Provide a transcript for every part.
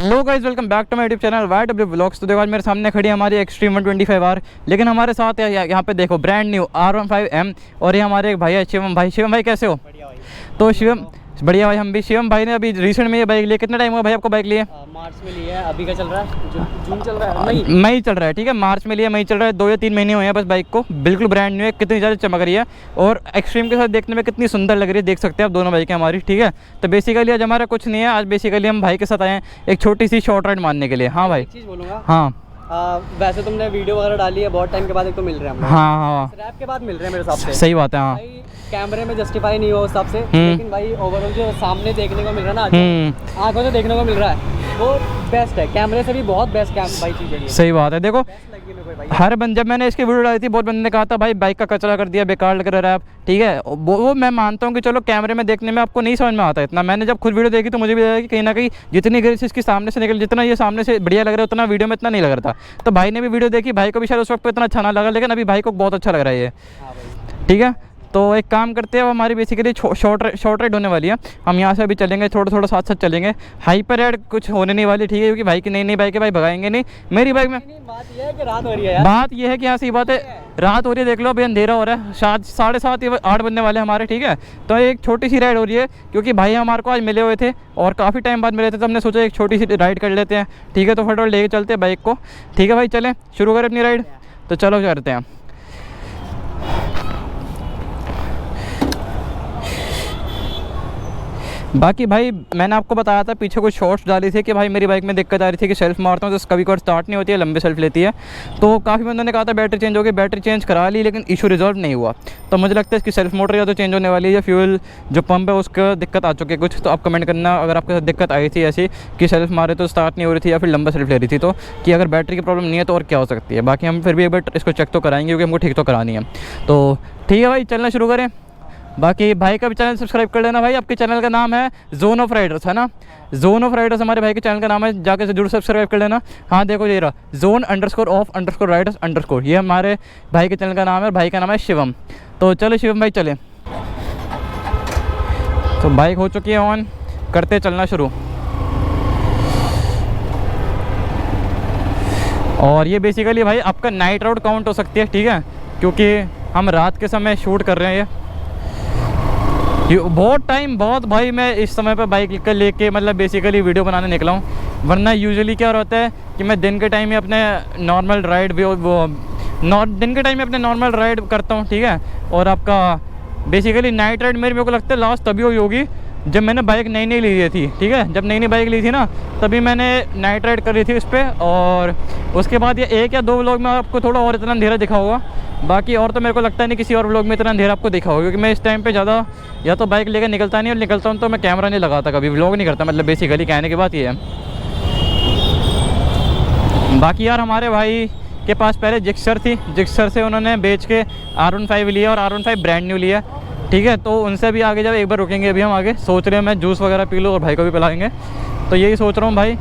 Hello guys, welcome back to my YouTube channel YW vlogs. तो देखो आज मेरे सामने खड़ी है हमारी एक्सट्रीम 125R, लेकिन हमारे साथ है यहाँ पे देखो ब्रांड न्यू R15M। और ये हमारे एक भाई है शिवम भाई। शिवम भाई कैसे हो? बढ़िया भाई। तो शिवम बढ़िया भाई, हम भी। शिवम भाई ने अभी रिसेंट में ये बाइक लिए, कितना टाइम हुआ भाई आपको बाइक लिए? मार्च में लिया है, अभी का चल रहा है, जून चल रहा है, मई चल रहा है। ठीक है, मार्च में लिया, मई चल रहा है, 2 या 3 महीने हुए हैं बस बाइक को। बिल्कुल ब्रांड न्यू है, कितनी ज़्यादा चमक रही है और एक्सट्रीम के साथ देखने में कितनी सुंदर लग रही है। देख सकते हैं आप दोनों बाइकें हमारी। ठीक है, तो बेसिकली आज हमारा कुछ नहीं है, आज बेसिकली हम भाई के साथ आए हैं एक छोटी सी शॉर्ट राइड मारने के लिए। हाँ भाई, एक चीज़ बोलूँगा। हाँ वैसे तुमने वीडियो वगैरह डाली है, बहुत टाइम के बाद एक तो मिल रहे हैं हम लोग। हाँ रैप के बाद मिल रहे हैं मेरे हिसाब से। सही बात है। हाँ भाई कैमरे में जस्टिफाई नहीं हो उस हिसाब से, लेकिन भाई ओवरऑल जो सामने देखने को मिल रहा है ना, आंखों से देखने को मिल रहा है, वो बेस्ट है। कैमरे से भी बहुत बेस्ट भाई चीज़ है। सही बात है। देखो भाई हर बंद जब मैंने इसकी वीडियो डाली थी, बहुत बंदे ने कहा था भाई बाइक का कचरा कर दिया, बेकार लग रहा है आप। ठीक है, वो मैं मानता हूँ कि चलो कैमरे में देखने में आपको नहीं समझ में आता इतना। मैंने जब खुद वीडियो देखी तो मुझे भी लगा कि कहीं ना कहीं जितनी ग्रेस इसकी सामने से निकल, जितना ये सामने से बढ़िया लग रहा है, उतना वीडियो में इतना नहीं लग रहा था। तो भाई ने भी वीडियो देखी, भाई को भी शायद उस वक्त इतना अच्छा ना लगा, लेकिन अभी भाई को बहुत अच्छा लग रहा है ये। ठीक है, तो एक काम करते हैं, हमारी बेसिकली शॉर्ट राइड होने वाली है। हम यहाँ से अभी चलेंगे, थोड़ा साथ साथ चलेंगे। हाइपर राइड कुछ होने नहीं वाली। ठीक है, क्योंकि भाई की नई बाइक है, भाई भगाएंगे नहीं। मेरी बाइक में बात ये है कि रात हो रही है यार। बात ये है कि यहाँ से बात है, रात हो रही है, देख लो अभी अंधेरा हो रहा है, 7:30 या 8 बजने वाले हमारे। ठीक है, तो एक छोटी सी राइड हो रही है, क्योंकि भाई हमारे को आज मिले हुए थे और काफ़ी टाइम बाद मिले थे, तो हमने सोचा एक छोटी सी राइड कर लेते हैं। ठीक है, तो फटाफट लेके चलते हैं बाइक को। ठीक है भाई, चलें शुरू करें अपनी राइड। तो चलो करते हैं। बाकी भाई मैंने आपको बताया था, पीछे कुछ शॉर्ट्स डाली थी कि भाई मेरी बाइक में दिक्कत आ रही थी कि सेल्फ मारता हूँ तो कभी कभी स्टार्ट नहीं होती है, लंबे सेल्फ लेती है। तो काफ़ी बंदों ने कहा था बैटरी चेंज होगी, बैटरी चेंज करा ली, लेकिन इशू रिजॉल्व नहीं हुआ। तो मुझे लगता है इसकी सेल्फ मोटर या तो चेंज होने वाली है, या फ्यूल जो पंप है उसका दिक्कत आ चुकी है कुछ। तो आप कमेंट करना अगर आपके साथ दिक्कत आई थी ऐसी कि सेल्फ मारे तो स्टार्ट नहीं हो रही थी, या फिर लंबा सेल्फ ले रही थी, तो कि अगर बैटरी की प्रॉब्लम नहीं है तो और क्या हो सकती है। बाकी हम फिर भी एक बार इसको चेक तो कराएंगे, क्योंकि हमको ठीक तो करानी है। तो ठीक है भाई, चलना शुरू करें। बाकी भाई का भी चैनल सब्सक्राइब कर लेना भाई। आपके चैनल का नाम है जोन ऑफ राइडर्स, है ना? जोन ऑफ राइडर्स हमारे भाई के चैनल का नाम है, जाके से जरूर सब्सक्राइब कर लेना। हाँ देखो ये रहा, zone_of_riders_, ये हमारे भाई के चैनल का नाम है। भाई का नाम है शिवम। तो चलो शिवम भाई चले। तो बाइक हो चुकी है ऑन, करते चलना शुरू। और ये बेसिकली भाई आपका नाइट राउट काउंट हो सकती है। ठीक है, क्योंकि हम रात के समय शूट कर रहे हैं ये बहुत टाइम बहुत भाई मैं इस समय पे बाइक लेके मतलब बेसिकली वीडियो बनाने निकला हूँ। वरना यूजुअली क्या होता है कि मैं दिन के टाइम में अपने नॉर्मल राइड दिन के टाइम में अपने नॉर्मल राइड करता हूँ। ठीक है, और आपका बेसिकली नाइट राइड मेरे को लगता है लास्ट तभी हुई होगी जब मैंने बाइक नई ली थी। ठीक है, जब नई बाइक ली थी ना, तभी मैंने नाइट राइड करी थी उस पर। और उसके बाद ये 1 या 2 व्लॉग में आपको थोड़ा और इतना अंधेरा दिखा होगा। बाकी और तो मेरे को लगता नहीं किसी और व्लॉग में इतना अंधेरा आपको दिखा होगा, क्योंकि मैं इस टाइम पे ज़्यादा या तो बाइक लेकर निकलता नहीं, और निकलता हूँ तो मैं कैमरा नहीं लगाता, कभी व्लॉग नहीं करता। मतलब बेसिकली कहने की बात ये है। बाकी यार हमारे भाई के पास पहले जिक्सर थी, जिक्सर से उन्होंने बेच के R15 लिया, और R15 ब्रांड न्यू लिया। ठीक है, तो उनसे भी आगे जब एक बार रुकेंगे, अभी हम आगे सोच रहे हैं मैं जूस वगैरह पी लूँ और भाई को भी पिलाएंगे। तो यही सोच रहा हूँ भाई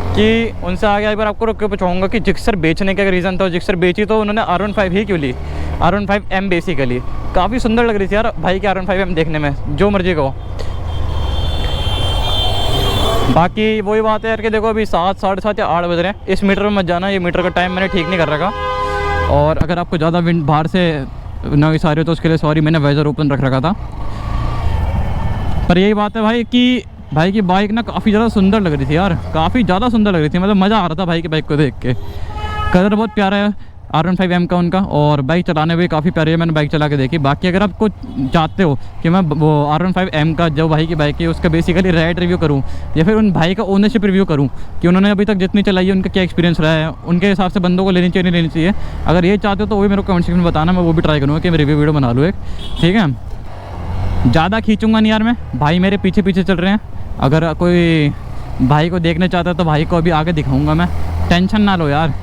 कि उनसे आगे एक बार आपको रुक के पूछाऊँगा कि जिक्सर बेचने का रीज़न था। जिक्सर बेची तो उन्होंने R15 ही क्यों ली, R15M बेसिकली। काफ़ी सुंदर लग रही थी यार भाई की R15M देखने में, जो मर्जी कहो। बाकी वही बात है यार कि देखो अभी 7, 7:30 या 8 बज रहे हैं। इस मीटर में मत जाना, ये मीटर का टाइम मैंने ठीक नहीं कर रखा। और अगर आपको ज़्यादा विंड बाहर से नॉइस आ रही हो तो उसके लिए सॉरी, मैंने वेजर ओपन रख रखा था। पर यही बात है भाई कि भाई की बाइक ना काफ़ी ज़्यादा सुंदर लग रही थी यार, काफ़ी ज़्यादा सुंदर लग रही थी। मतलब मज़ा आ रहा था भाई की बाइक को देख के। कलर बहुत प्यारा है R15M का उनका, और बाइक चलाने में भी काफ़ी प्यारी है। मैंने बाइक चला के देखी। बाकी अगर आपको चाहते हो कि मैं वो R15M का जो भाई की बाइक है उसका बेसिकली राइड रिव्यू करूं, या फिर उन भाई का ओनरशिप रिव्यू करूं कि उन्होंने अभी तक जितनी चलाई है उनका क्या एक्सपीरियंस रहा है, उनके हिसाब से बंदों को लेनी चाहिए नहीं लेनी चाहिए, अगर ये चाहते हो तो वही मेरे को कमेंट सेक्शन में बताना। मैं वो भी ट्राई करूँगा कि मैं रिव्यू वीडियो बना लूँ एक। ठीक है, ज़्यादा खींचूँगा नहीं यार मैं, भाई मेरे पीछे पीछे चल रहे हैं। अगर कोई भाई को देखना चाहता है तो भाई को अभी आगे दिखाऊँगा मैं, टेंशन ना लो यार।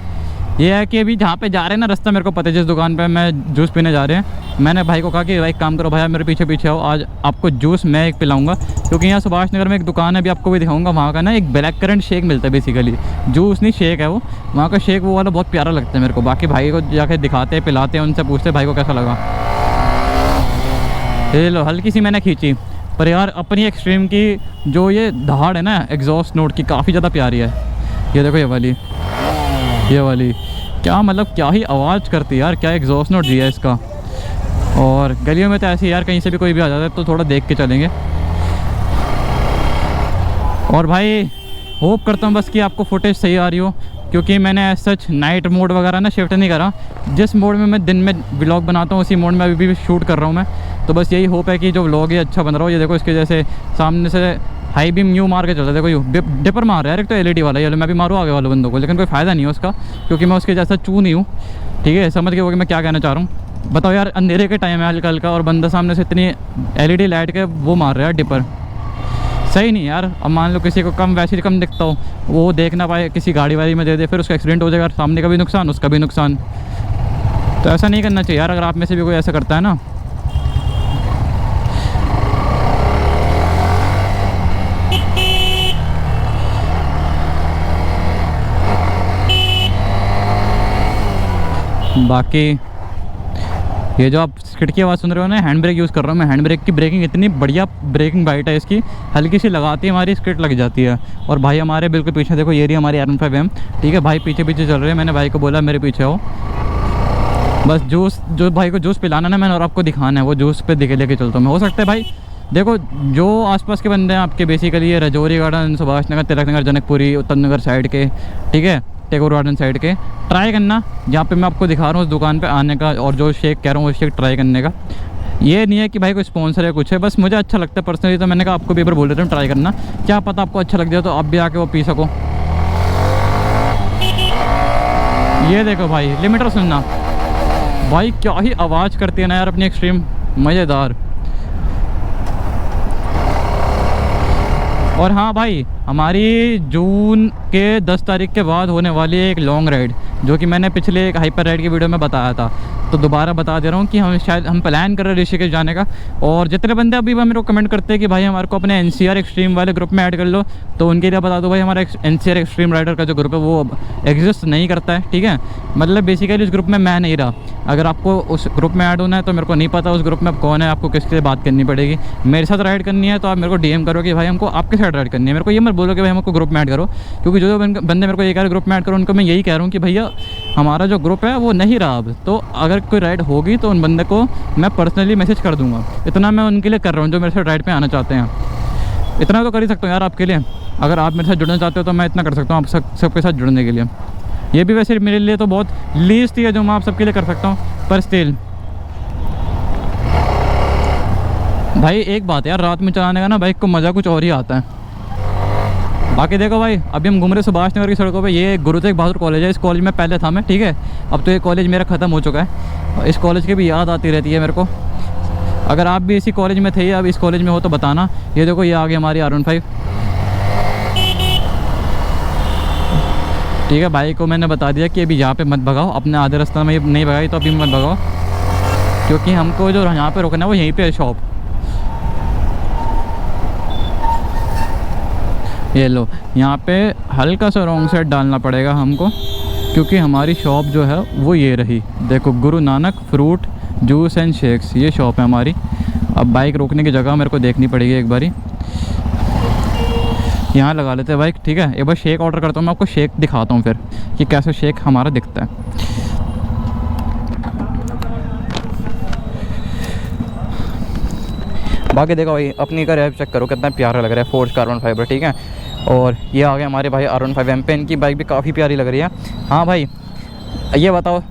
ये है कि अभी जहाँ पे जा रहे हैं ना, रास्ता मेरे को पता है जिस दुकान पे मैं जूस पीने जा रहे हैं, मैंने भाई को कहा कि भाई काम करो भाई मेरे पीछे पीछे आओ, आज आपको जूस मैं एक पिलाऊंगा। क्योंकि यहाँ सुभाष नगर में एक दुकान है, अभी आपको भी दिखाऊंगा। वहाँ का ना एक ब्लैक करंट शेक मिलता है, बेसिकली जूस नहीं शेक है वो। वहाँ का शेक वो वाला बहुत प्यारा लगता है मेरे को। बाकी भाई को जाके दिखाते हैं, पिलाते हैं, उनसे पूछते भाई को कैसा लगा। ये लो हल्की सी मैंने खींची, पर यार अपनी एक्सट्रीम की जो ये दहाड़ है ना एग्जॉस्ट नोट की, काफ़ी ज़्यादा प्यारी है। ये देखो ये वाली क्या मतलब क्या ही आवाज़ करती है यार, क्या एग्जॉस्ट नोट दिया है इसका। और गलियों में तो ऐसे यार कहीं से भी कोई भी आ जाता है तो थोड़ा देख के चलेंगे। और भाई होप करता हूँ बस कि आपको फुटेज सही आ रही हो, क्योंकि मैंने एज सच नाइट मोड वगैरह ना शिफ्ट नहीं करा। जिस मोड में मैं दिन में व्लॉग बनाता हूँ उसी मोड में अभी भी शूट कर रहा हूँ मैं। तो बस यही होप है कि जो व्लॉग है अच्छा बन रहा हो। ये देखो इसके जैसे सामने से हाई बीम यूँ मार के चलता है, देखो यूँ डिपर मार रहा है यार। एक तो LED वाला, ये मैं भी मारूँ आगे वाले बंदों को, लेकिन कोई फ़ायदा नहीं है उसका, क्योंकि मैं उसके जैसा चू नहीं हूँ। ठीक है, समझ गए हो कि मैं क्या कहना चाह रहा हूँ। बताओ यार, अंधेरे के टाइम है हल्का हल्का और बंदा सामने से इतनी LED लाइट के वो मार रहा है डिपर, सही नहीं यार। अब मान लो किसी को कम वैसे कम दिखता हो, वो देख ना पाए, किसी गाड़ी वाड़ी में दे दे, फिर उसका एक्सीडेंट हो जाएगा, सामने का भी नुकसान उसका भी नुकसान। तो ऐसा नहीं करना चाहिए यार, अगर आप में से भी कोई ऐसा करता है ना। बाकी ये जो आप खिड़की आवाज़ सुन रहे हो ना, हैंड ब्रेक यूज़ कर रहा हूँ मैं। हैंड ब्रेक की ब्रेकिंग इतनी बढ़िया ब्रेकिंग बाइट है इसकी, हल्की सी लगाती है हमारी स्किट लग जाती है। और भाई हमारे बिल्कुल पीछे देखो, ये रही हमारी R15M। ठीक है, भाई पीछे पीछे चल रहे हैं। मैंने भाई को बोला मेरे पीछे आओ, बस जूस जो भाई को जूस पिलाना ना मैंने और आपको दिखाना है, वो जूस पे दिखे लेके चलता हूँ मैं। हो सकता है भाई देखो जो आसपास के बंदे हैं आपके, बेसिकली ये रजौरी गार्डन, सुभाष नगर, तिलक नगर, जनकपुरी, उत्तम नगर साइड के, ठीक है, टेगोर गार्डन साइड के, ट्राई करना जहाँ पे मैं आपको दिखा रहा हूँ उस दुकान पे आने का, और जो शेक कह रहा हूँ वो शेक ट्राई करने का। ये नहीं है कि भाई कोई स्पॉन्सर है कुछ है, बस मुझे अच्छा लगता है पर्सनली, तो मैंने कहा आपको भी एक बार बोल देता हूँ ट्राई करना, क्या पता आपको अच्छा लग जाए तो आप भी आके वो पी सको। ये देखो भाई लिमिटर सुनना, भाई क्या ही आवाज़ करती है ना यार अपनी एक्सट्रीम, मज़ेदार। और हाँ भाई, हमारी जून के 10 तारीख के बाद होने वाली है एक लॉन्ग राइड, जो कि मैंने पिछले एक हाइपर राइड की वीडियो में बताया था, तो दोबारा बता दे रहा हूँ कि हम प्लान कर रहे हैं ऋषिकेश जाने का। और जितने बंदे अभी मेरे को कमेंट करते हैं कि भाई हमारे को अपने NCR एक्सट्रीम वाले ग्रुप में ऐड कर लो, तो उनके लिए बता दो भाई हमारा NCR एक्सट्रीम राइडर का जो ग्रुप है वो एग्जिस्ट नहीं करता है। ठीक है, मतलब बेसिकली उस ग्रुप में मैं नहीं रहा। अगर आपको उस ग्रुप में ऐड होना है तो मेरे को नहीं पता उस ग्रुप में अब कौन है, आपको किसके बात करनी पड़ेगी। मेरे साथ राइड करनी है तो आप मेरे को DM करो कि भाई हमको आपके साथ राइड करनी है। मेरे को ये मत बोलो कि भाई हमको ग्रुप में ऐड करो, क्योंकि जो बंदे मेरे को ये कह रहे ग्रुप में ऐड करो, उनको मैं यही कह रहा हूँ कि भैया हमारा जो ग्रुप है वो नहीं रहा अब, तो अगर कोई राइड होगी तो उन बंदे को मैं पर्सनली मैसेज कर दूंगा। इतना मैं उनके लिए कर रहा हूँ जो मेरे साथ राइड पे आना चाहते हैं। इतना तो कर ही सकता हूँ यार आपके लिए, अगर आप मेरे साथ जुड़ना चाहते हो तो मैं इतना कर सकता हूँ आप सबके साथ जुड़ने के लिए। ये भी वैसे मेरे लिए तो बहुत लीस्ट ही है जो मैं आप सबके लिए कर सकता हूँ, पर स्टिल भाई एक बात है यार, रात में चलाने का ना बाइक को मज़ा कुछ और ही आता है। बाकी देखो भाई, अभी हम घूम रहे सुभाष नगर की सड़कों पे। ये गुरु तेग बहादुर कॉलेज है, इस कॉलेज में पहले था मैं। ठीक है, अब तो ये कॉलेज मेरा ख़त्म हो चुका है। इस कॉलेज की भी याद आती रहती है मेरे को। अगर आप भी इसी कॉलेज में थे या अब इस कॉलेज में हो तो बताना। ये देखो ये आ गई हमारी R15। ठीक है, भाई को मैंने बता दिया कि अभी यहाँ पे मत भगाओ, अपने आधे रास्ते में नहीं भगाई तो अभी मत भगाओ, क्योंकि हमको जो यहाँ पे रुकना है वो यहीं पे है शॉप। ये लो, यहाँ पे हल्का सा रॉन्ग साइड डालना पड़ेगा हमको, क्योंकि हमारी शॉप जो है वो ये रही। देखो, Guru Nanak fruit juice and shakes, ये शॉप है हमारी। अब बाइक रोकने की जगह मेरे को देखनी पड़ेगी एक बारी। यहाँ लगा लेते हैं बाइक। ठीक है, एक बार शेक ऑर्डर करता हूँ, मैं आपको शेक दिखाता हूँ फिर कि कैसे शेक हमारा दिखता है। बाकी देखो भाई, अपनी का रैप चेक करो कितना प्यारा लग रहा है, फोर्स कार्बन फाइबर। ठीक है, और ये आ गए हमारे भाई R15M पे। इनकी बाइक भी काफ़ी प्यारी लग रही है। हाँ भाई, ये बताओ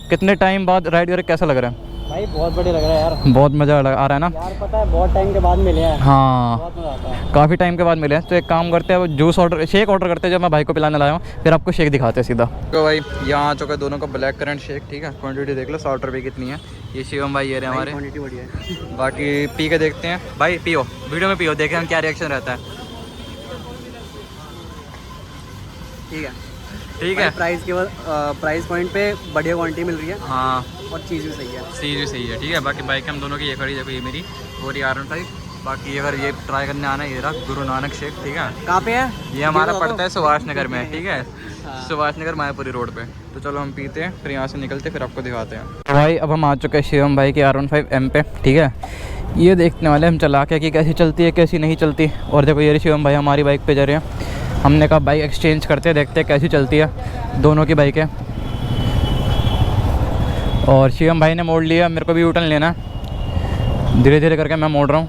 कितने टाइम बाद राइड करके कैसा लग रहा है? भाई बहुत बढ़िया लग रहा है यार, बहुत मज़ा आ रहा है ना यार। पता है बहुत टाइम के बाद मिले हैं। हाँ, बहुत मज़ा आता है, काफ़ी टाइम के बाद मिले हैं। तो एक काम करते हैं, जूस ऑर्डर शेक ऑर्डर करते हैं जो मैं भाई को पिलाने लाया हूँ, फिर आपको शेक दिखाते हैं सीधा। तो भाई यहाँ आ चुका है दोनों का ब्लैक करंट शेक। ठीक है, क्वांटिटी देख लो 60 रुपये कितनी है। ये शिवम भाई ये रहे हमारे, क्वांटिटी बढ़िया है। बाकी पी के देखते हैं भाई, पियो वीडियो में पियो, देखें हम क्या रिएक्शन रहता है। ठीक है, ठीक है। प्राइस के बाद प्राइस पॉइंट पे बढ़िया क्वांटिटी मिल रही है। हाँ, और चीज़ भी सही है, चीज़ भी सही है। ठीक है, बाकी बाइक हम दोनों की ये खड़ी, देखो ये मेरी और ये R15। बाकी अगर ये ट्राई करने आना है, ये रहा गुरु नानक शेक। ठीक है, कहाँ पे है ये हमारा पड़ता है सुभाष नगर में। ठीक है, सुभाष नगर मायापुरी रोड पे। तो चलो हम पीते हैं, फिर यहाँ से निकलते, फिर आपको दिखाते हैं। तो भाई अब हम आ चुके हैं शिवम भाई के R15M पे, ठीक है। ये देखने वाले हम चला के कि कैसी चलती है कैसी नहीं चलती। और देखो ये शिवम भाई हमारी बाइक पे जा रहे हैं। हमने कहा बाइक एक्सचेंज करते हैं, देखते हैं कैसी चलती है, दोनों की बाइक है। और शिवम भाई ने मोड़ लिया, मेरे को भी यूटर्न लेना है, धीरे धीरे करके मैं मोड़ रहा हूँ।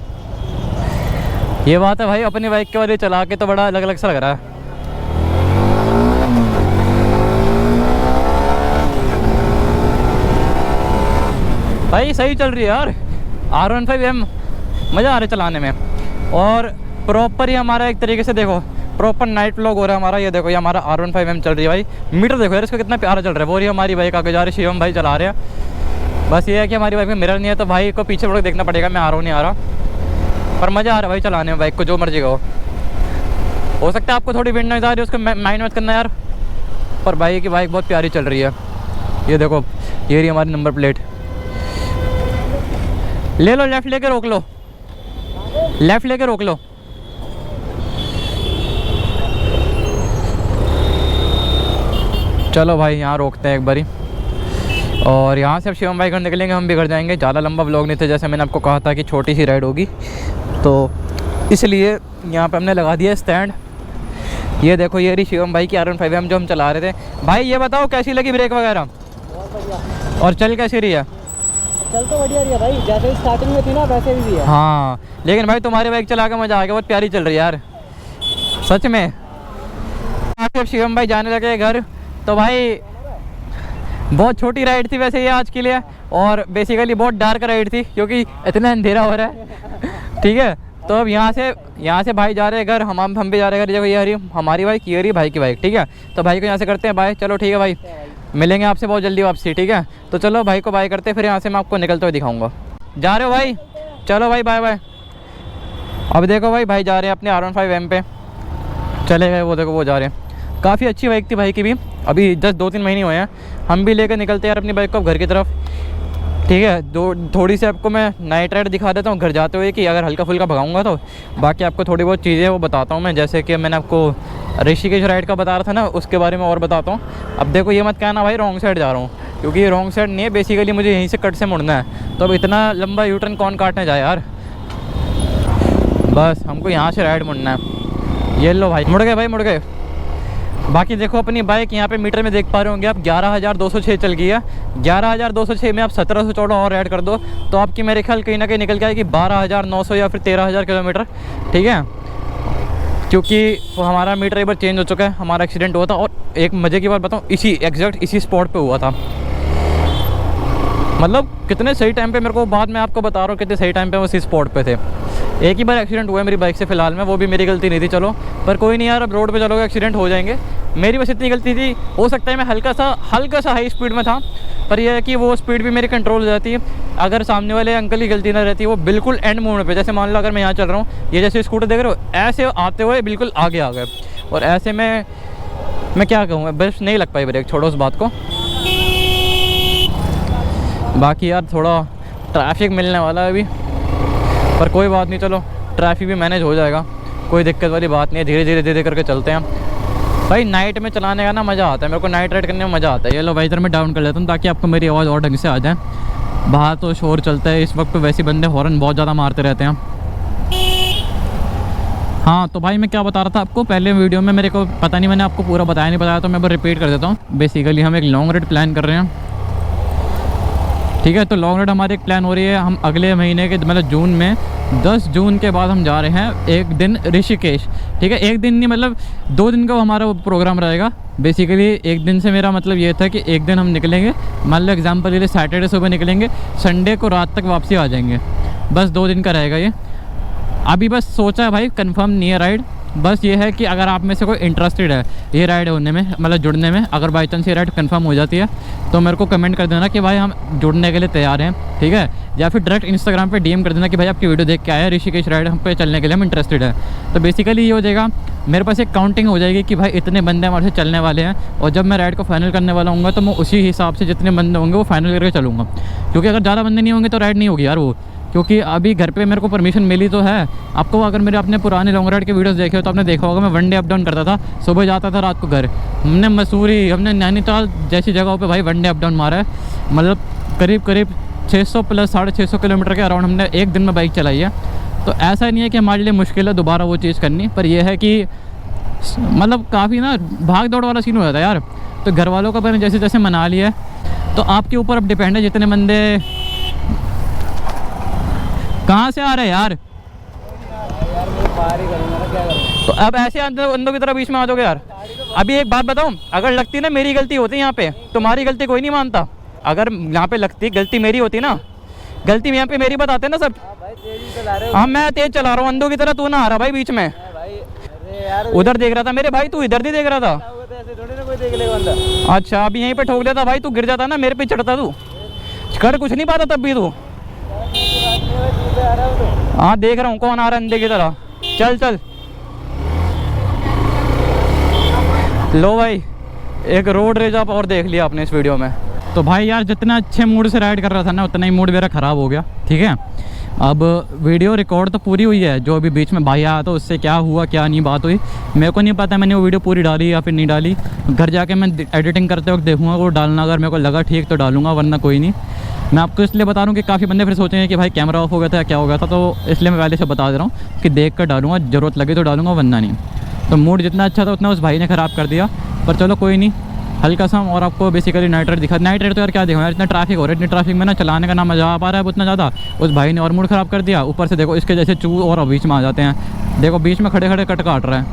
ये बात है भाई, अपनी बाइक के वाले चला के तो बड़ा अलग अलग सा लग रहा है। भाई सही चल रही है यार R15M, मज़ा आ रहा है चलाने में। और प्रॉपर ही हमारा एक तरीके से देखो प्रॉपर नाइट व्लॉग हो रहा है हमारा। ये देखो ये हमारा R15M चल रही है भाई। मीटर देखो यार इसका कितना प्यारा चल रहा है। वो रही हमारी बाइक आगे जा रही है, शिवम भाई चला रहे हैं। बस ये है कि हमारी बाइक में मिरर नहीं है, तो भाई को पीछे मुड़ के देखना पड़ेगा मैं आ रहा हूँ नहीं आ रहा। पर मज़ा आ रहा है भाई चलाने में बाइक को, जो मर्जी का हो सकता है आपको थोड़ी विंड नॉइज़ आ रही है, उसको माइंड मत करना यार। पर भाई की बाइक बहुत प्यारी चल रही है। ये देखो ये रही हमारी नंबर प्लेट। ले लो, लेफ़्ट लेके रोक लो, लेफ़्ट लेके रोक लो। चलो भाई यहाँ रोकते हैं एक बारी। और यहाँ से अब शिवम भाई घर निकलेंगे, हम भी घर जाएंगे। ज़्यादा लंबा व्लॉग नहीं था, जैसे मैंने आपको कहा था कि छोटी सी राइड होगी, तो इसलिए यहाँ पे हमने लगा दिया स्टैंड। ये देखो ये रही शिवम भाई की R15M जो हम चला रहे थे। भाई ये बताओ कैसी लगी ब्रेक वगैरह? बहुत बढ़िया। और चल कैसी रही है? चल तो बढ़िया रही है भाई, जैसे स्टार्टिंग में थी ना वैसे भी है। हाँ लेकिन भाई तुम्हारी बाइक चला के मज़ा आ गया, बहुत प्यारी चल रही है यार सच में। अब शिवम भाई जाने लगे घर, तो भाई बहुत छोटी राइड थी वैसे ये आज के लिए, और बेसिकली बहुत डार्क राइड थी क्योंकि इतना अंधेरा हो रहा है, ठीक है। तो अब यहाँ से भाई जा रहे हैं घर, हम भी जा रहे हैं घर। देखो ये हरी हमारी बाइक, ये रही भाई की बाइक, ठीक है। तो भाई को यहाँ से करते हैं बाय। चलो ठीक है भाई, मिलेंगे आपसे बहुत जल्दी वापसी, ठीक है। तो चलो भाई को बाय करते हैं, फिर यहाँ से मैं आपको निकलते हुए दिखाऊंगा। जा रहे हो भाई? चलो भाई बाय बाय। अब देखो भाई जा रहे हैं अपने R15M पे, चले गए। वो देखो वो जा रहे हैं। काफ़ी अच्छी बाइक थी भाई की भी, अभी जस्ट 2-3 महीने हुए हैं। हम भी लेकर निकलते हैं यार अपनी बाइक को घर की तरफ, ठीक है। थोड़ी सी आपको मैं नाइट राइड दिखा देता हूँ घर जाते हुए, कि अगर हल्का फुल्का भगाऊंगा तो बाकी आपको थोड़ी बहुत चीज़ें वो बताता हूँ मैं। जैसे कि मैंने आपको ऋषिकेश राइड का बता रहा था ना, उसके बारे में और बताता हूँ। अब देखो ये मत कहना भाई रॉन्ग साइड जा रहा हूँ, क्योंकि ये रॉन्ग साइड नहीं है, बेसिकली मुझे यहीं से कट से मुड़ना है। तो अब इतना लंबा यूटर्न कौन काटने जाए यार, बस हमको यहाँ से राइड मुड़ना है। ये लो भाई मुड़ गए, भाई मुड़ गए। बाकी देखो अपनी बाइक यहाँ पे मीटर में देख पा रहे होंगे आप, 11,206 चल गई है। 11,206 में आप 1714 और ऐड कर दो, तो आपकी मेरे ख्याल कहीं ना कहीं निकल के आएगी 12,900 या फिर 13,000 किलोमीटर, ठीक है। क्योंकि हमारा मीटर एक बार चेंज हो चुका है, हमारा एक्सीडेंट हुआ था। और एक मज़े की बात बताऊँ, एग्जैक्ट इसी स्पॉट पे हुआ था। मतलब कितने सही टाइम पे, मेरे को बाद में आपको बता रहा हूँ कितने सही टाइम पे उसी स्पॉट पे थे। एक ही बार एक्सीडेंट हुआ है मेरी बाइक से फ़िलहाल में, वो भी मेरी गलती नहीं थी। चलो पर कोई नहीं यार, अब रोड पे चलोगे एक्सीडेंट हो जाएंगे। मेरी बस इतनी गलती थी, हो सकता है मैं हल्का सा हाई स्पीड में था, पर यह है कि वो स्पीड भी मेरी कंट्रोल हो जाती है अगर सामने वाले अंकल की गलती ना रहती। वो बिल्कुल एंड मोड़ पे, जैसे मान लो अगर मैं यहाँ चल रहा हूँ, ये जैसे स्कूटर देख रहे हो, ऐसे आते हुए बिल्कुल आगे आ गए, और ऐसे में मैं क्या कहूँ, बस नहीं लग पाई ब्रेक, छोड़ो उस बात को। बाकी यार थोड़ा ट्रैफिक मिलने वाला है अभी, पर कोई बात नहीं, चलो ट्रैफिक भी मैनेज हो जाएगा, कोई दिक्कत वाली बात नहीं है। धीरे धीरे करके चलते हैं भाई। नाइट में चलाने का ना मज़ा आता है, मेरे को नाइट राइड करने में मज़ा आता है। ये लो भाई इधर मैं डाउन कर लेता हूँ ताकि आपको मेरी आवाज़ और ढंग से आ जाए। बाहर तो शोर चलता है इस वक्त, तो वैसे बंदे हॉर्न बहुत ज़्यादा मारते रहते हैं। हाँ तो भाई मैं क्या बता रहा था आपको, पहले वीडियो में मेरे को पता नहीं मैंने आपको पूरा बताया नहीं बताया, तो मैं बस रिपीट कर देता हूँ। बेसिकली हम एक लॉन्ग राइड प्लान कर रहे हैं, ठीक है। तो लॉन्ग राइड हमारी एक प्लान हो रही है, हम अगले महीने के मतलब जून में 10 जून के बाद हम जा रहे हैं एक दिन ऋषिकेश, ठीक है। एक दिन नहीं मतलब 2 दिन का हमारा प्रोग्राम रहेगा। बेसिकली एक दिन से मेरा मतलब ये था कि एक दिन हम निकलेंगे, मान लो एग्जाम्पल के लिए सैटरडे सुबह निकलेंगे, संडे को रात तक वापसी आ जाएंगे, बस 2 दिन का रहेगा ये। अभी बस सोचा है भाई, कंफर्म नहीं है राइड। बस ये है कि अगर आप में से कोई इंटरेस्टेड है ये राइड होने में, मतलब जुड़ने में, अगर बाई चांस ये राइड कंफर्म हो जाती है तो मेरे को कमेंट कर देना कि भाई हम जुड़ने के लिए तैयार हैं, ठीक है। या फिर डायरेक्ट इंस्टाग्राम पे डीएम कर देना कि भाई आपकी वीडियो देख के आया ऋषिकेश राइड हम पे चलने के लिए हम इंटरेस्टेड है। तो बेसिकली ये हो जाएगा, मेरे पास एक काउंटिंग हो जाएगी कि भाई इतने बंदे हमारे से चलने वाले हैं, और जब मैं राइड को फाइनल करने वाला हूँ तो मैं उसी हिसाब से जितने बंदे होंगे वो फाइनल करके चलूँगा। क्योंकि अगर ज़्यादा बंदे नहीं होंगे तो राइड नहीं होगी यार वो, क्योंकि अभी घर पे मेरे को परमिशन मिली तो है। आपको अगर मेरे अपने पुराने लॉन्ग राइड के वीडियोस देखे हो तो आपने देखा होगा मैं 1 डे अप डाउन करता था, सुबह जाता था रात को घर, हमने मसूरी, हमने नैनीताल जैसी जगहों पे भाई वनडे अप डाउन मारा है। मतलब करीब करीब 600 प्लस 650 किलोमीटर के अराउंड हमने एक दिन में बाइक चलाई है। तो ऐसा नहीं है कि हमारे लिए मुश्किल है दोबारा वो चीज़ करनी, पर यह है कि मतलब काफ़ी ना भाग दौड़ वाला सीन हो जाता है यार। तो घर वालों का मैंने जैसे जैसे मना लिया है, तो आपके ऊपर अब डिपेंड है जितने बंदे। कहाँ से आ रहे हैं यार? तो अब ऐसे अंदों की तरह बीच में आ जाओगे यार। अभी एक बात बताऊं, अगर लगती ना मेरी गलती होती यहाँ पे, तुम्हारी गलती कोई नहीं मानता। अगर यहाँ पे लगती गलती मेरी होती ना, गलती यहाँ पे मेरी बताते ना सब। हाँ मैं तेज चला रहा हूँ अंधों की तरह, तू ना आ रहा भाई बीच में। उधर देख रहा था मेरे भाई, तू इधर नहीं देख रहा था। अच्छा अभी यहीं पे ठोक देता भाई, तू गिर जाता ना, मेरे पे चढ़ता तू, कर कुछ नहीं पाता तब भी तू। हाँ देख रहा हूँ कौन आ रहा है अंधे की तरह। चल चल लो भाई, एक रोड रेज आप और देख लिया आपने इस वीडियो में। तो भाई यार जितना अच्छे मूड से राइड कर रहा था ना, उतना ही मूड मेरा ख़राब हो गया। ठीक है, अब वीडियो रिकॉर्ड तो पूरी हुई है, जो अभी बीच में भाई आया तो उससे क्या हुआ क्या नहीं बात हुई मेरे को नहीं पता। मैंने वो वीडियो पूरी डाली या फिर नहीं डाली, घर जाके मैं एडिटिंग करते वक्त देखूंगा वो डालना, अगर मेरे को लगा ठीक तो डालूंगा, वरना कोई नहीं। मैं आपको इसलिए बता रहा हूँ कि काफ़ी बंदे फिर सोचेंगे कि भाई कैमरा ऑफ हो गया था या क्या हो गया था, तो इसलिए मैं पहले से बता दे रहा हूँ कि देख कर डालूंगा, ज़रूरत लगे तो डालूंगा वरना नहीं। तो मूड जितना अच्छा था उतना उस भाई ने ख़राब कर दिया, पर चलो कोई नहीं, हल्का सा। और आपको बेसिकली नाइट रेड दिखा, नाइट रेड तो यार क्या देखो यार, इतना ट्रैफिक हो रहा है, इतनी ट्रैफिक में ना चलाने का ना मज़ा आ पा रहा है उतना ज़्यादा। उस भाई ने और मूड ख़राब कर दिया, ऊपर से देखो इसके जैसे चू और बीच में आ जाते हैं, देखो बीच में खड़े खड़े कट काट रहा है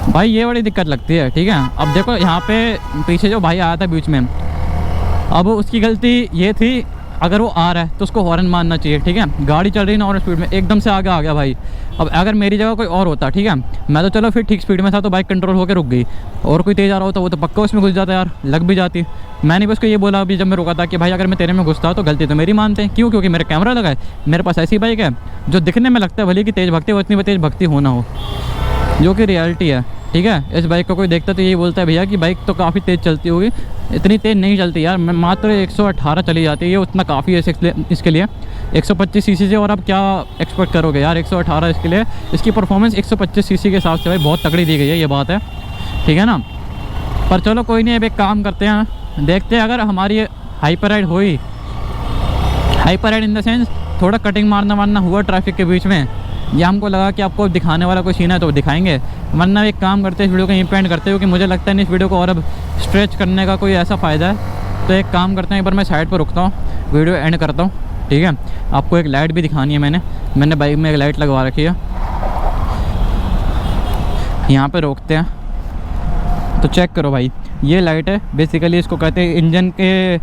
भाई, ये बड़ी दिक्कत लगती है। ठीक है, अब देखो यहाँ पे पीछे जो भाई आया था बीच में, अब उसकी गलती ये थी, अगर वो आ रहा है तो उसको हॉर्न मारना चाहिए। ठीक है, गाड़ी चल रही ना और स्पीड में एकदम से आगे आ गया भाई। अब अगर मेरी जगह कोई और होता, ठीक है, मैं तो चलो फिर ठीक स्पीड में था तो बाइक कंट्रोल होकर रुक गई, और कोई तेज़ आ रहा होता वो तो पक्का उसमें घुस जाता यार, लग भी जाती। मैंने भी उसको ये बोला अभी जब मैं रुका था कि भाई अगर मैं तेरे में घुसता तो गलती तो मेरी मानते हैं, क्यों? क्योंकि मेरा कैमरा लगा है, मेरे पास ऐसी बाइक है जो दिखने में लगता है भले कि तेज़ भगती हो, उतनी तेज़ भगती हो ना हो, जो कि रियलिटी है। ठीक है, इस बाइक को कोई देखता तो यही बोलता है भैया कि बाइक तो काफ़ी तेज़ चलती होगी, इतनी तेज़ नहीं चलती यार, मैं मात्र 118 चली जाती है, ये उतना काफ़ी है इसके लिए 125 सीसी से। और आप क्या एक्सपेक्ट करोगे यार 118 इसके लिए, इसकी परफॉर्मेंस 125 सीसी के हिसाब से भाई बहुत तगड़ी दी गई है, ये बात है। ठीक है ना, पर चलो कोई नहीं, अब एक काम करते हैं, देखते हैं अगर हमारी हाइपर राइड हुई, hyper ride in the sense थोड़ा कटिंग मारना वारना हुआ ट्रैफिक के बीच में, या हमको लगा कि आपको दिखाने वाला कोई सीन है तो दिखाएंगे, वरना एक काम करते हैं इस वीडियो को यहीं पे एंड करते हो, कि मुझे लगता है नहीं इस वीडियो को और अब स्ट्रेच करने का कोई ऐसा फ़ायदा है। तो एक काम करते हैं, एक बार मैं साइड पर रुकता हूँ, वीडियो एंड करता हूँ। ठीक है, आपको एक लाइट भी दिखानी है, मैंने बाइक में एक लाइट लगवा रखी है, यहाँ पर रोकते हैं तो चेक करो भाई, ये लाइट है बेसिकली, इसको कहते हैं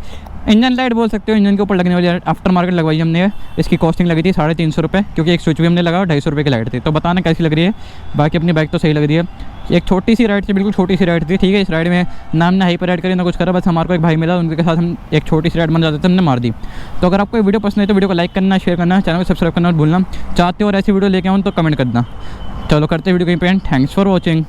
इंजन लाइट बोल सकते हो, इंजन के ऊपर लगने वाली आफ्टर मार्केट लगवाई हमने। इसकी कॉस्टिंग लगी थी 350 रुपये, क्योंकि एक स्विच भी हमने लगाया, 250 रुपये की लाइट थी। तो बताना कैसी लग रही है, बाकी अपनी बाइक तो सही लग रही है। एक छोटी सी राइड थी, बिल्कुल छोटी सी राइड थी। ठीक है, इस राइड में ना हमने हाइपर राइड करी ना कुछ करा, बस हमारे को एक भाई मिला, उनके साथ हम एक छोटी सी राइड बन जाते थे, हमने मार दी। तो अगर आपको वीडियो पसंद है तो वीडियो को लाइक करना, शेयर करना, चैनल को सब्सक्राइब करना और भूलना। चाहते हो और ऐसी वीडियो लेके आऊँ तो कमेंट करना। चलो करते वीडियो कहीं पे, थैंक्स फॉर वॉचिंग।